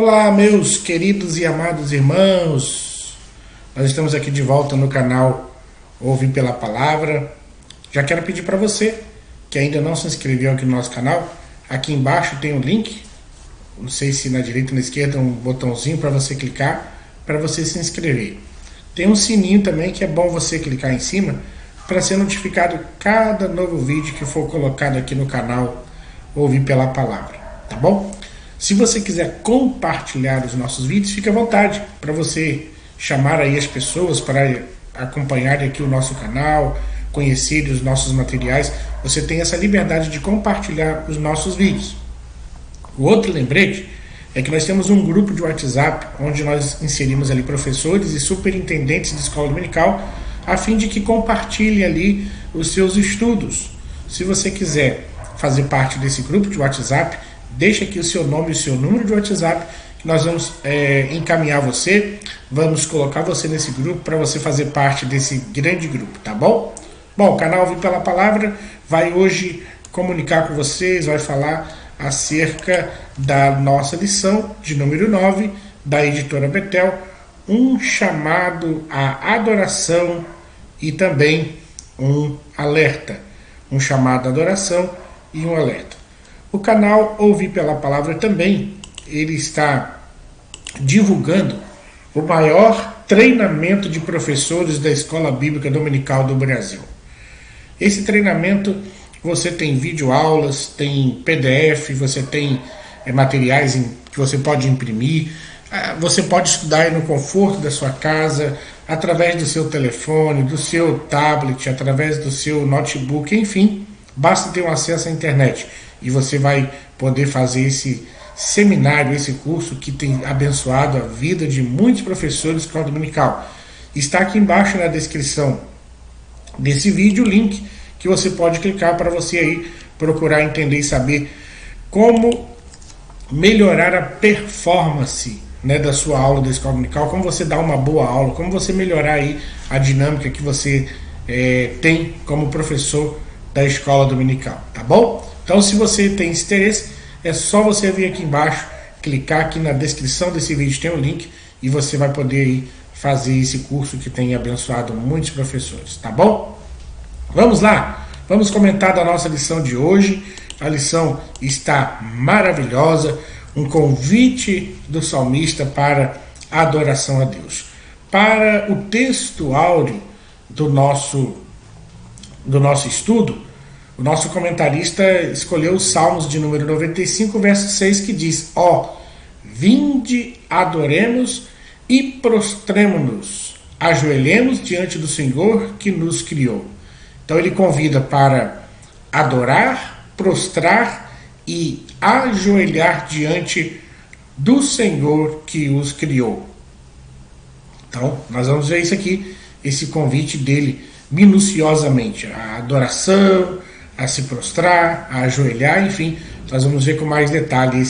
Olá, meus queridos e amados irmãos. Nós estamos aqui de volta no canal Ouve pela Palavra. Já quero pedir para você que ainda não se inscreveu aqui no nosso canal, aqui embaixo tem um link, não sei se na direita ou na esquerda, um botãozinho para você clicar, para você se inscrever. Tem um sininho também que é bom você clicar em cima para ser notificado cada novo vídeo que for colocado aqui no canal Ouve pela Palavra, tá bom? Se você quiser compartilhar os nossos vídeos, fique à vontade para você chamar aí as pessoas para acompanharem aqui o nosso canal, conhecerem os nossos materiais. Você tem essa liberdade de compartilhar os nossos vídeos. O outro lembrete é que nós temos um grupo de WhatsApp onde nós inserimos ali professores e superintendentes de escola dominical a fim de que compartilhem ali os seus estudos. Se você quiser fazer parte desse grupo de WhatsApp, deixa aqui o seu nome e o seu número de WhatsApp, que nós vamos encaminhar você, vamos colocar você nesse grupo para você fazer parte desse grande grupo, tá bom? Bom, o canal Ouve pela Palavra vai hoje comunicar com vocês, vai falar acerca da nossa lição de número 9, da editora Betel, um chamado à adoração e também um alerta. Um chamado à adoração e um alerta. O canal Ouve pela Palavra também, ele está divulgando o maior treinamento de professores da Escola Bíblica Dominical do Brasil. Esse treinamento você tem videoaulas, tem PDF, você tem materiais que você pode imprimir, você pode estudar aí no conforto da sua casa, através do seu telefone, do seu tablet, através do seu notebook, enfim, basta ter um acesso à internet. E você vai poder fazer esse seminário, esse curso que tem abençoado a vida de muitos professores de escola dominical. Está aqui embaixo na descrição desse vídeo o link que você pode clicar para você aí procurar entender e saber como melhorar a performance, né, da sua aula da escola dominical, como você dar uma boa aula, como você melhorar aí a dinâmica que você tem como professor da escola dominical, tá bom? Então, se você tem interesse, é só você vir aqui embaixo, clicar aqui na descrição desse vídeo, tem um link, e você vai poder ir fazer esse curso que tem abençoado muitos professores, tá bom? Vamos lá, vamos comentar da nossa lição de hoje. A lição está maravilhosa, um convite do salmista para a adoração a Deus. Para o texto áureo do nosso estudo, o nosso comentarista escolheu os Salmos de número 95, verso 6, que diz: Ó, vinde, adoremos e prostremo-nos, ajoelhemos diante do Senhor que nos criou. Então ele convida para adorar, prostrar e ajoelhar diante do Senhor que os criou. Então, nós vamos ver isso aqui, esse convite dele minuciosamente, a adoração, a se prostrar, a ajoelhar, enfim, nós vamos ver com mais detalhe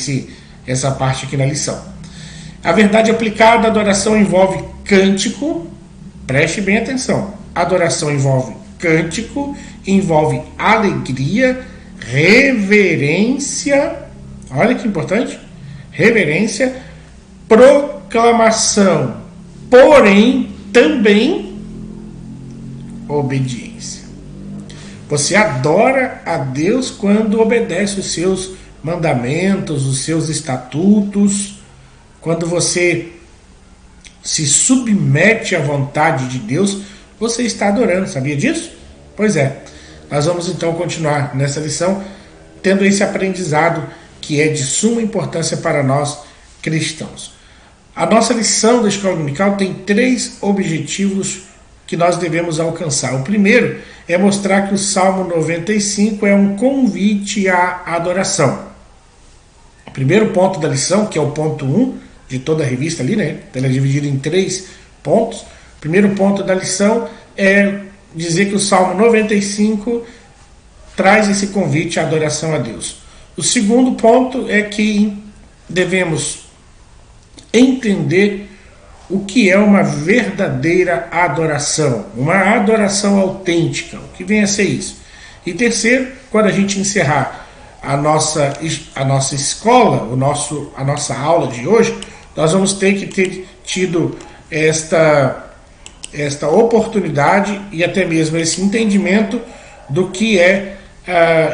essa parte aqui na lição. A verdade aplicada, a adoração envolve cântico, preste bem atenção, a adoração envolve cântico, envolve alegria, reverência, olha que importante, reverência, proclamação, porém também obediência. Você adora a Deus quando obedece os seus mandamentos, os seus estatutos, quando você se submete à vontade de Deus, você está adorando, sabia disso? Pois é, nós vamos então continuar nessa lição, tendo esse aprendizado que é de suma importância para nós cristãos. A nossa lição da Escola Dominical tem 3 objetivos que nós devemos alcançar. O primeiro é mostrar que o Salmo 95 é um convite à adoração. O primeiro ponto da lição, que é o ponto 1 de toda a revista ali, né? Ela é dividida em 3 pontos. O primeiro ponto da lição é dizer que o Salmo 95 traz esse convite à adoração a Deus. O segundo ponto é que devemos entender o que é uma verdadeira adoração, uma adoração autêntica, o que vem a ser isso. E terceiro, quando a gente encerrar a nossa escola, a nossa aula de hoje, nós vamos ter que ter tido esta oportunidade e até mesmo esse entendimento do que é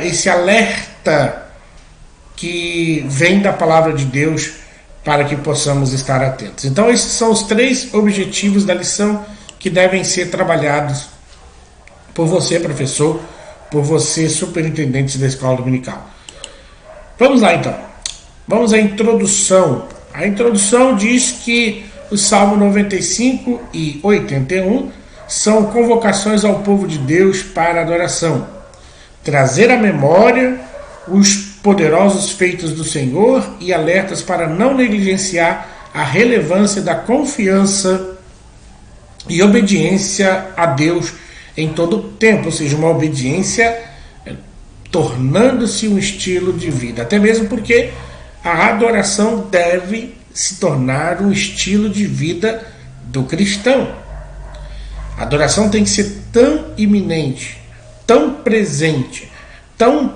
esse alerta que vem da palavra de Deus para que possamos estar atentos. Então esses são os 3 objetivos da lição que devem ser trabalhados por você, professor, por você, superintendente da escola dominical. Vamos lá então. Vamos à introdução. A introdução diz que o Salmo 95 e 81 são convocações ao povo de Deus para adoração. Trazer à memória os poderosos feitos do Senhor e alertas para não negligenciar a relevância da confiança e obediência a Deus em todo o tempo, ou seja, uma obediência tornando-se um estilo de vida, até mesmo porque a adoração deve se tornar um estilo de vida do cristão. A adoração tem que ser tão iminente, tão presente, tão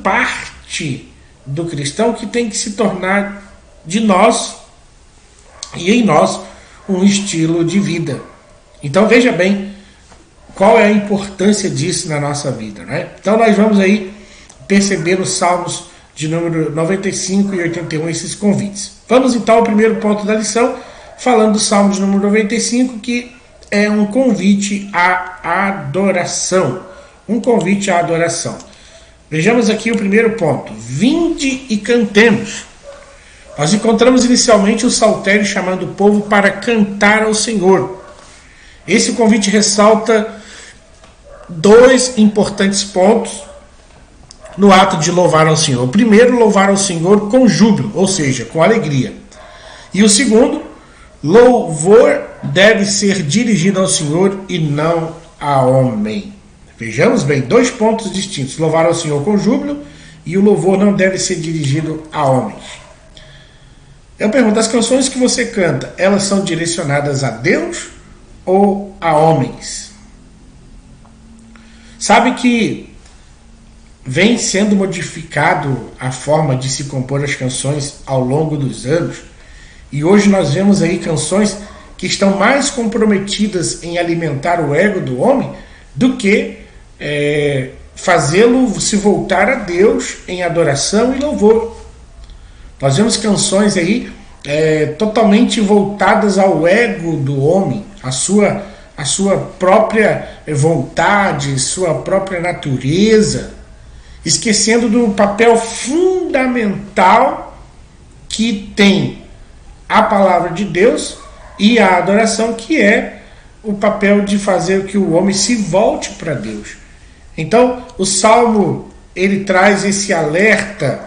parte do cristão, que tem que se tornar de nós e em nós um estilo de vida. Então veja bem qual é a importância disso na nossa vida, né? Então nós vamos aí perceber nos Salmos de número 95 e 81 esses convites. Vamos então ao primeiro ponto da lição, falando do Salmo de número 95, que é um convite à adoração. Um convite à adoração. Vejamos aqui o primeiro ponto. Vinde e cantemos. Nós encontramos inicialmente o saltério chamando o povo para cantar ao Senhor. Esse convite ressalta 2 importantes pontos no ato de louvar ao Senhor. O primeiro, louvar ao Senhor com júbilo, ou seja, com alegria. E o segundo, louvor deve ser dirigido ao Senhor e não a homem. Vejamos bem, 2 pontos distintos. Louvar ao Senhor com júbilo e o louvor não deve ser dirigido a homens. Eu pergunto, as canções que você canta, elas são direcionadas a Deus ou a homens? Sabe que vem sendo modificado a forma de se compor as canções ao longo dos anos, e hoje nós vemos aí canções que estão mais comprometidas em alimentar o ego do homem do que fazê-lo se voltar a Deus em adoração e louvor. Nós vemos canções aí totalmente voltadas ao ego do homem, a sua própria vontade, sua própria natureza, esquecendo do papel fundamental que tem a palavra de Deus e a adoração, que é o papel de fazer que o homem se volte para Deus. Então, o Salmo, ele traz esse alerta,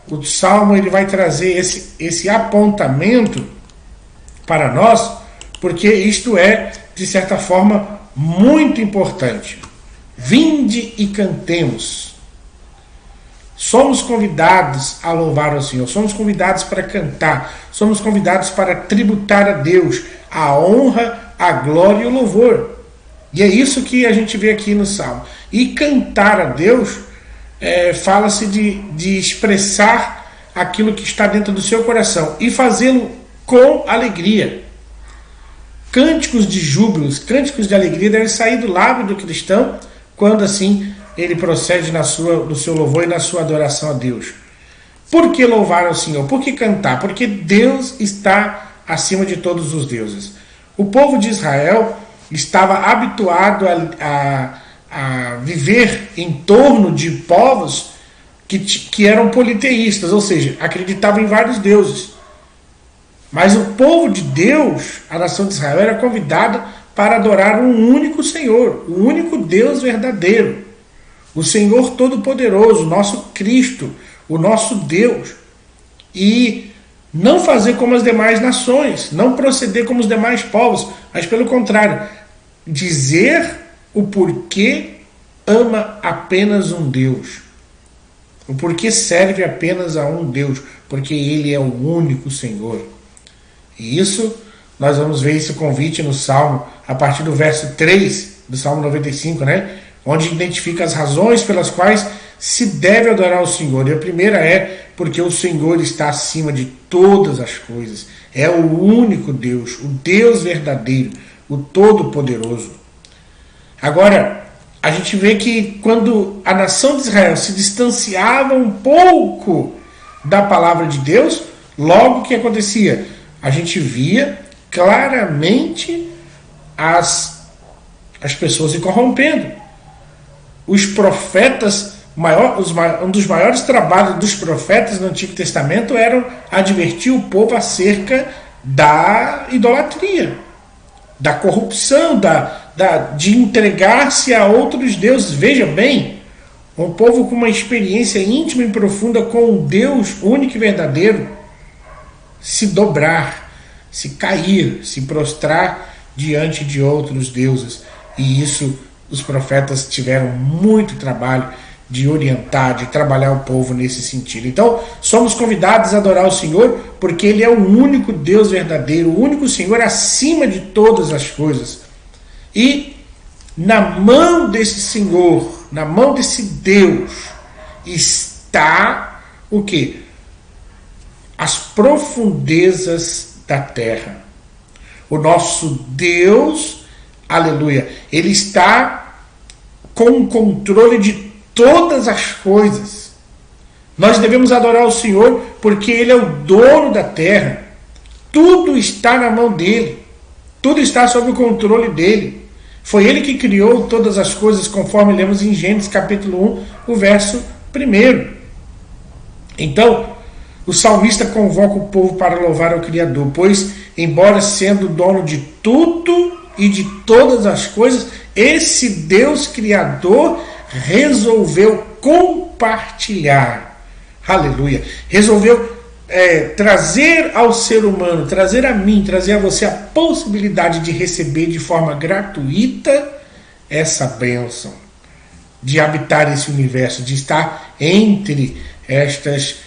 o Salmo ele vai trazer esse apontamento para nós, porque isto é, de certa forma, muito importante. Vinde e cantemos. Somos convidados a louvar ao Senhor, somos convidados para cantar, somos convidados para tributar a Deus a honra, a glória e o louvor. E é isso que a gente vê aqui no Salmo. E cantar a Deus fala-se de expressar aquilo que está dentro do seu coração e fazê-lo com alegria. Cânticos de júbilos, cânticos de alegria devem sair do lábio do cristão quando assim ele procede no seu louvor e na sua adoração a Deus. Por que louvar ao Senhor? Por que cantar? Porque Deus está acima de todos os deuses. O povo de Israel estava habituado a viver em torno de povos que eram politeístas, ou seja, acreditavam em vários deuses. Mas o povo de Deus, a nação de Israel, era convidada para adorar um único Senhor, o único Deus verdadeiro, o Senhor Todo-Poderoso, o nosso Cristo, o nosso Deus. E não fazer como as demais nações, não proceder como os demais povos, mas pelo contrário, dizer o porquê ama apenas um Deus, o porquê serve apenas a um Deus, porque Ele é o único Senhor. E isso, nós vamos ver esse convite no Salmo, a partir do verso 3 do Salmo 95, né? onde identifica as razões pelas quais se deve adorar o Senhor. E a primeira é porque o Senhor está acima de todas as coisas. É o único Deus, o Deus verdadeiro, o Todo-Poderoso. Agora, a gente vê que quando a nação de Israel se distanciava um pouco da palavra de Deus, logo o que acontecia? A gente via claramente as pessoas se corrompendo. Os profetas, um dos maiores trabalhos dos profetas no Antigo Testamento eram advertir o povo acerca da idolatria, da corrupção, de entregar-se a outros deuses. Veja bem, um povo com uma experiência íntima e profunda com um Deus único e verdadeiro, se dobrar, se cair, se prostrar diante de outros deuses. E isso os profetas tiveram muito trabalho de orientar, de trabalhar o povo nesse sentido. Então, somos convidados a adorar o Senhor, porque Ele é o único Deus verdadeiro, o único Senhor acima de todas as coisas. E na mão desse Senhor, na mão desse Deus, está o quê? As profundezas da terra. O nosso Deus, aleluia, Ele está com o controle de todas as coisas. Nós devemos adorar o Senhor porque Ele é o dono da terra. Tudo está na mão dEle. Tudo está sob o controle dEle. Foi Ele que criou todas as coisas, conforme lemos em Gênesis capítulo 1, o verso 1. Então, o salmista convoca o povo para louvar ao Criador, pois, embora sendo dono de tudo e de todas as coisas, esse Deus Criador resolveu compartilhar, aleluia, resolveu trazer ao ser humano, trazer a mim, trazer a você a possibilidade de receber de forma gratuita essa bênção, de habitar esse universo, de estar entre estas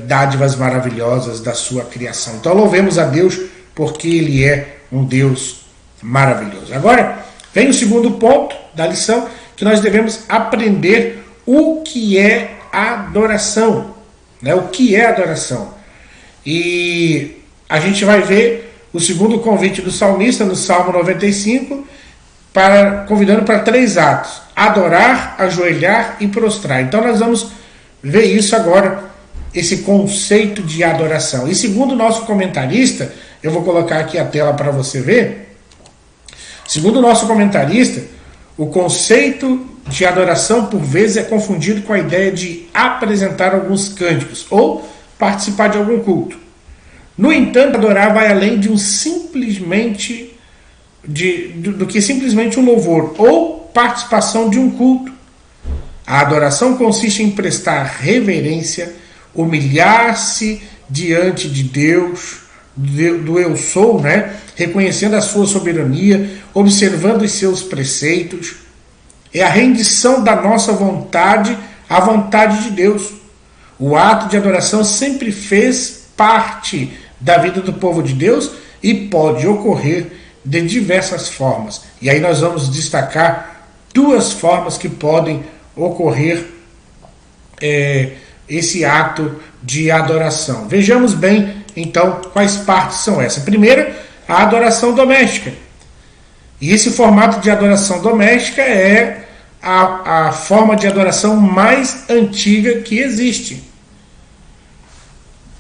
dádivas maravilhosas da sua criação. Então louvemos a Deus porque Ele é um Deus maravilhoso. Agora vem o segundo ponto da lição, que nós devemos aprender o que é adoração, né? O que é adoração? E a gente vai ver o segundo convite do salmista no Salmo 95, convidando para 3 atos: adorar, ajoelhar e prostrar. Então nós vamos ver isso agora, esse conceito de adoração. E segundo o nosso comentarista, eu vou colocar aqui a tela para você ver. Segundo o nosso comentarista, o conceito de adoração por vezes é confundido com a ideia de apresentar alguns cânticos ou participar de algum culto. No entanto, adorar vai além de do que simplesmente um louvor ou participação de um culto. A adoração consiste em prestar reverência, humilhar-se diante de Deus, do eu sou, né? Reconhecendo a sua soberania, observando os seus preceitos. É a rendição da nossa vontade à vontade de Deus. O ato de adoração sempre fez parte da vida do povo de Deus e pode ocorrer de diversas formas. E aí nós vamos destacar 2 formas que podem ocorrer esse ato de adoração. Vejamos bem, então, quais partes são essas. Primeira, a adoração doméstica. E esse formato de adoração doméstica é a forma de adoração mais antiga que existe.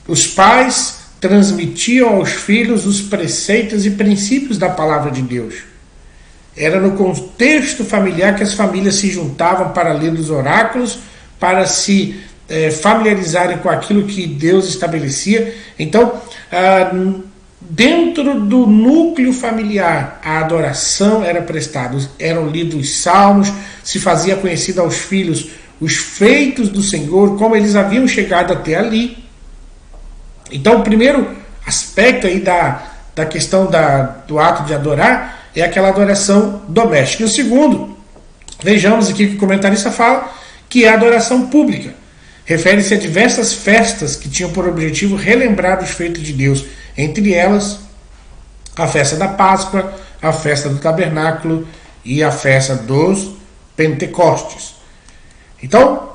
Os pais transmitiam aos filhos os preceitos e princípios da palavra de Deus. Era no contexto familiar que as famílias se juntavam para ler os oráculos, para se familiarizarem com aquilo que Deus estabelecia. Então, dentro do núcleo familiar, a adoração era prestada, eram lidos os salmos, se fazia conhecido aos filhos os feitos do Senhor, como eles haviam chegado até ali. Então, o primeiro aspecto aí da questão do ato de adorar é aquela adoração doméstica. E o segundo, vejamos aqui que o comentarista fala, que é a adoração pública. Refere-se a diversas festas que tinham por objetivo relembrar os feitos de Deus, entre elas a festa da Páscoa, a festa do Tabernáculo e a festa dos Pentecostes. Então,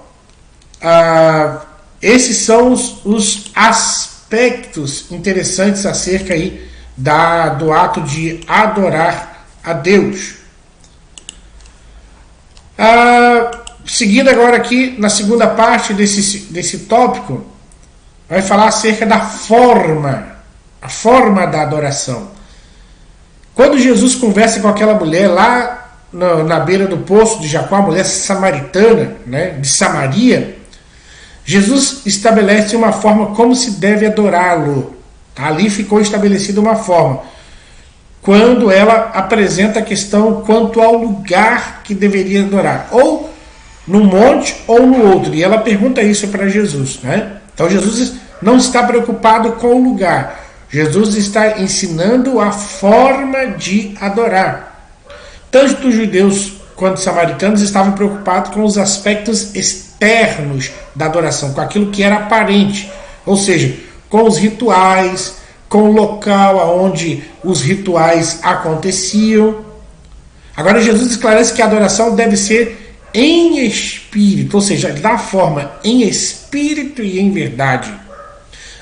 esses são os aspectos interessantes acerca aí do ato de adorar a Deus. Seguindo agora aqui na segunda parte desse tópico, vai falar acerca da forma, a forma da adoração. Quando Jesus conversa com aquela mulher lá na beira do poço de Jacó, a mulher samaritana, né, de Samaria, Jesus estabelece uma forma como se deve adorá-lo. Ali ficou estabelecida uma forma. Quando ela apresenta a questão quanto ao lugar que deveria adorar, ou num monte ou no outro, e ela pergunta isso para Jesus, né? Então Jesus não está preocupado com o lugar, Jesus está ensinando a forma de adorar. Tanto os judeus quanto os samaritanos estavam preocupados com os aspectos externos da adoração, com aquilo que era aparente, ou seja, com os rituais, com o local onde os rituais aconteciam. Agora Jesus esclarece que a adoração deve ser em espírito, ou seja, da forma em espírito e em verdade.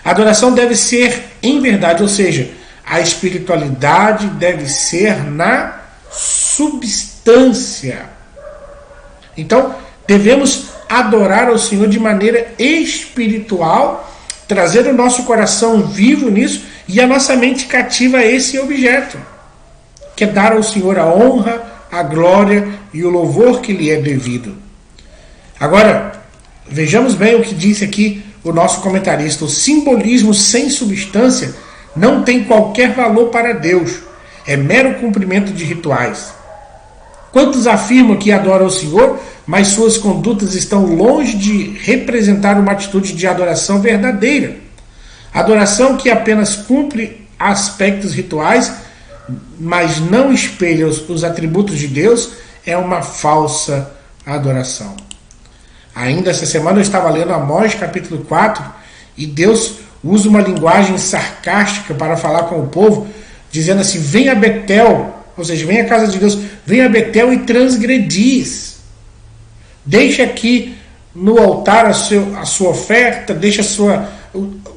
A adoração deve ser em verdade, ou seja, a espiritualidade deve ser na substância. Então, devemos adorar ao Senhor de maneira espiritual, trazer o nosso coração vivo nisso e a nossa mente cativa a esse objeto, que é dar ao Senhor a honra, a glória e o louvor que lhe é devido. Agora, vejamos bem o que disse aqui o nosso comentarista. O simbolismo sem substância não tem qualquer valor para Deus, é mero cumprimento de rituais. Quantos afirmam que adoram o Senhor, mas suas condutas estão longe de representar uma atitude de adoração verdadeira? Adoração que apenas cumpre aspectos rituais, mas não espelha os atributos de Deus, é uma falsa adoração. Ainda essa semana eu estava lendo Amós capítulo 4, e Deus usa uma linguagem sarcástica para falar com o povo, dizendo assim: vem a Betel, ou seja, vem a casa de Deus, vem a Betel e transgredis. Deixa aqui no altar a sua oferta, deixa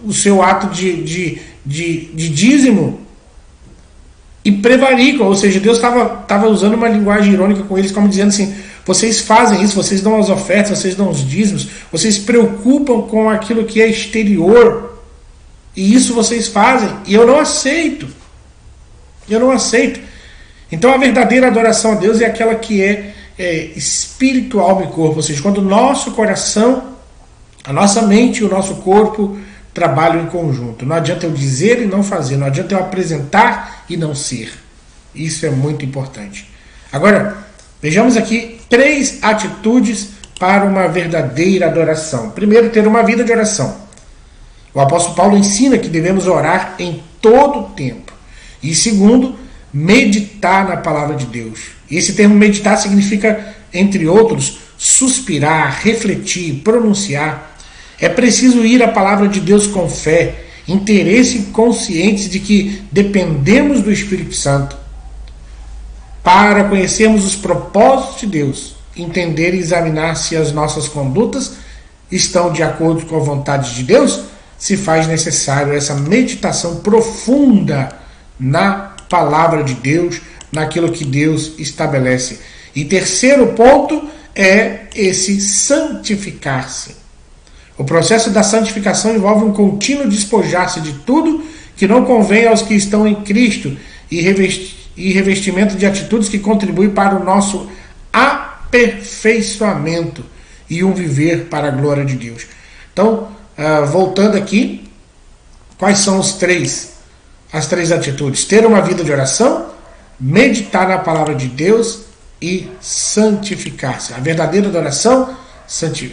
o seu ato de dízimo e prevaricam. Ou seja, Deus estava usando uma linguagem irônica com eles, como dizendo assim: vocês fazem isso, vocês dão as ofertas, vocês dão os dízimos, vocês se preocupam com aquilo que é exterior, e isso vocês fazem, e eu não aceito. Eu não aceito. Então a verdadeira adoração a Deus é aquela que é espírito, alma e corpo, ou seja, quando o nosso coração, a nossa mente e o nosso corpo trabalham em conjunto. Não adianta eu dizer e não fazer, não adianta eu apresentar e não ser. Isso é muito importante. Agora, vejamos aqui 3 atitudes para uma verdadeira adoração. Primeiro, ter uma vida de oração. O apóstolo Paulo ensina que devemos orar em todo o tempo. E segundo, meditar na palavra de Deus. E esse termo meditar significa, entre outros, suspirar, refletir, pronunciar. É preciso ir à palavra de Deus com fé, interesse e conscientes de que dependemos do Espírito Santo para conhecermos os propósitos de Deus, entender e examinar se as nossas condutas estão de acordo com a vontade de Deus. Se faz necessário essa meditação profunda na palavra de Deus, naquilo que Deus estabelece. E terceiro ponto é esse santificar-se. O processo da santificação envolve um contínuo despojar-se de tudo que não convém aos que estão em Cristo e revestimento de atitudes que contribuem para o nosso aperfeiçoamento e um viver para a glória de Deus. Então, voltando aqui, quais são as três atitudes? Ter uma vida de oração, meditar na palavra de Deus e santificar-se. A verdadeira adoração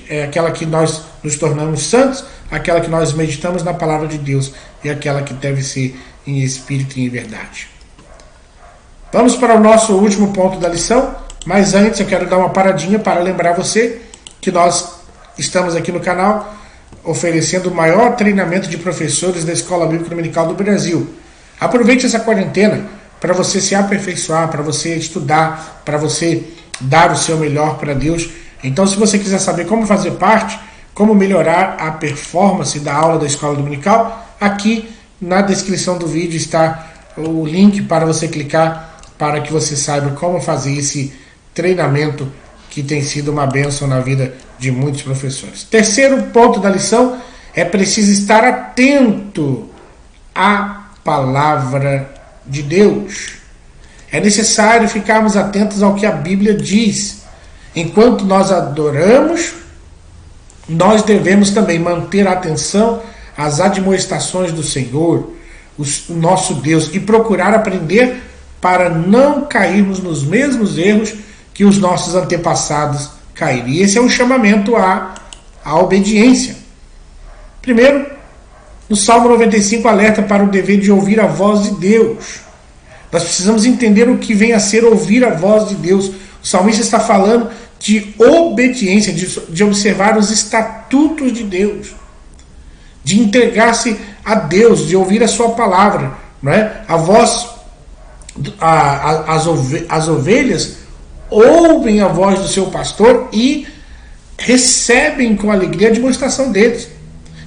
é aquela que nós nos tornamos santos, aquela que nós meditamos na palavra de Deus e aquela que deve ser em espírito e em verdade. Vamos para o nosso último ponto da lição, mas antes eu quero dar uma paradinha para lembrar você que nós estamos aqui no canal oferecendo o maior treinamento de professores da Escola Bíblica Dominical do Brasil. Aproveite essa quarentena para você se aperfeiçoar, para você estudar, para você dar o seu melhor para Deus. Então, se você quiser saber como fazer parte, como melhorar a performance da aula da Escola Dominical, aqui na descrição do vídeo está o link para você clicar para que você saiba como fazer esse treinamento que tem sido uma bênção na vida de muitos professores. Terceiro ponto da lição, é preciso estar atento à palavra de Deus. É necessário ficarmos atentos ao que a Bíblia diz. Enquanto nós adoramos, nós devemos também manter a atenção às admoestações do Senhor, o nosso Deus, e procurar aprender para não cairmos nos mesmos erros que os nossos antepassados caíram. E esse é um chamamento à obediência. Primeiro, no Salmo 95 alerta para o dever de ouvir a voz de Deus. Nós precisamos entender o que vem a ser ouvir a voz de Deus. O salmista está falando de obediência, de observar os estatutos de Deus, de entregar-se a Deus, de ouvir a sua palavra. Não é? A voz, as ovelhas ouvem a voz do seu pastor e recebem com alegria a demonstração deles.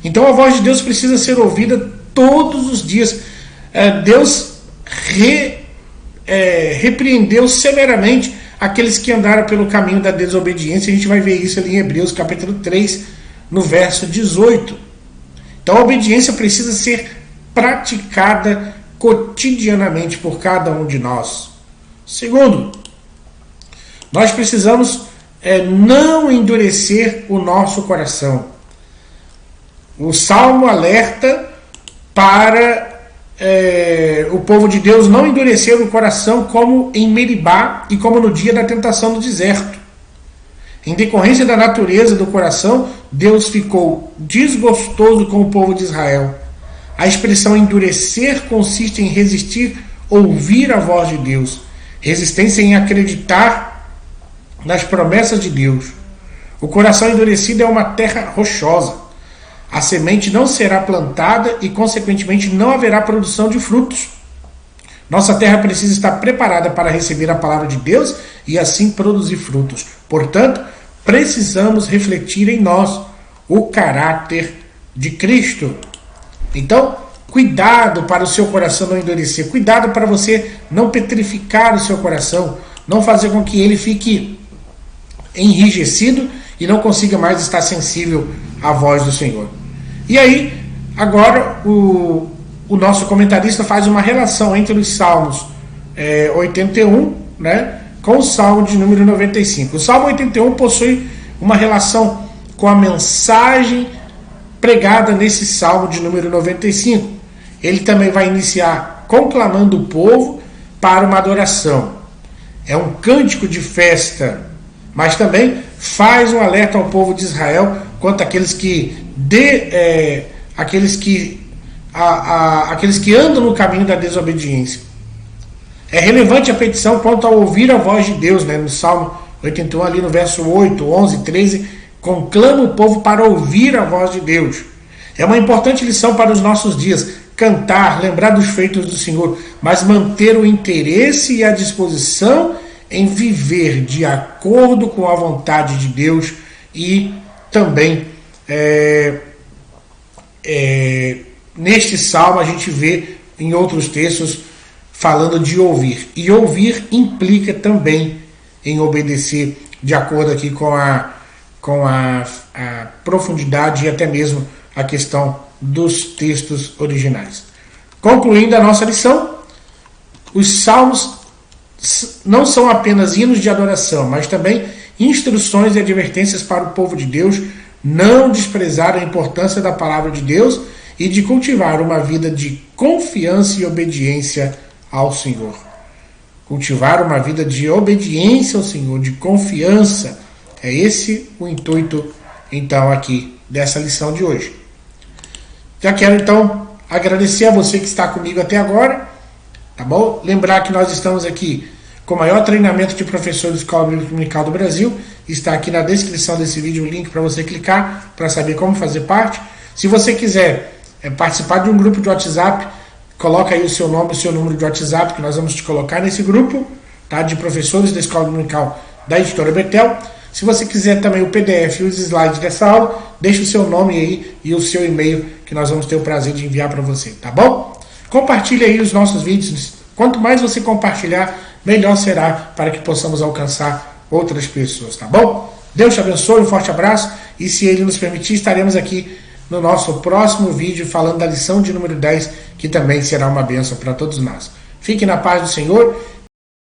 Então a voz de Deus precisa ser ouvida todos os dias. Deus repreendeu severamente aqueles que andaram pelo caminho da desobediência. A gente vai ver isso ali em Hebreus capítulo 3, no verso 18. Então a obediência precisa ser praticada cotidianamente por cada um de nós. Segundo, nós precisamos não endurecer o nosso coração. O Salmo alerta para o povo de Deus não endurecer o coração como em Meribá e como no dia da tentação do deserto. Em decorrência da natureza do coração, Deus ficou desgostoso com o povo de Israel. A expressão endurecer consiste em resistir, ouvir a voz de Deus. Resistência em acreditar nas promessas de Deus. O coração endurecido é uma terra rochosa. A semente não será plantada e, consequentemente, não haverá produção de frutos. Nossa terra precisa estar preparada para receber a palavra de Deus e assim produzir frutos. Portanto, precisamos refletir em nós o caráter de Cristo. Então, cuidado para o seu coração não endurecer. Cuidado para você não petrificar o seu coração, não fazer com que ele fique enrijecido e não consiga mais estar sensível à voz do Senhor. E aí, agora, o nosso comentarista faz uma relação entre os Salmos 81, né, com o Salmo de número 95. O Salmo 81 possui uma relação com a mensagem pregada nesse Salmo de número 95. Ele também vai iniciar conclamando o povo para uma adoração. É um cântico de festa, mas também faz um alerta ao povo de Israel quanto àqueles que andam no caminho da desobediência. É relevante a petição quanto ao ouvir a voz de Deus, né? No Salmo 81, ali no verso 8, 11, 13, conclama o povo para ouvir a voz de Deus. É uma importante lição para os nossos dias, cantar, lembrar dos feitos do Senhor, mas manter o interesse e a disposição em viver de acordo com a vontade de Deus. E também neste salmo a gente vê em outros textos falando de ouvir. E ouvir implica também em obedecer, de acordo aqui com a profundidade e até mesmo a questão dos textos originais. Concluindo a nossa lição, os salmos não são apenas hinos de adoração, mas também instruções e advertências para o povo de Deus não desprezar a importância da palavra de Deus e de cultivar uma vida de confiança e obediência ao Senhor. Cultivar uma vida de obediência ao Senhor, de confiança. É esse o intuito, então, aqui dessa lição de hoje. Já quero, então, agradecer a você que está comigo até agora, tá bom? Lembrar que nós estamos aqui com o maior treinamento de professores da Escola Bíblica Dominical do Brasil. Está aqui na descrição desse vídeo o link para você clicar para saber como fazer parte. Se você quiser participar de um grupo de WhatsApp, coloca aí o seu nome, o seu número de WhatsApp, que nós vamos te colocar nesse grupo, tá, de professores da Escola Dominical da editora Betel. Se você quiser também o PDF e os slides dessa aula, deixe o seu nome aí e o seu e-mail, que nós vamos ter o prazer de enviar para você, tá bom? Compartilhe aí os nossos vídeos. Quanto mais você compartilhar, melhor será para que possamos alcançar outras pessoas, tá bom? Deus te abençoe, um forte abraço, e se Ele nos permitir, estaremos aqui no nosso próximo vídeo falando da lição de número 10, que também será uma bênção para todos nós. Fique na paz do Senhor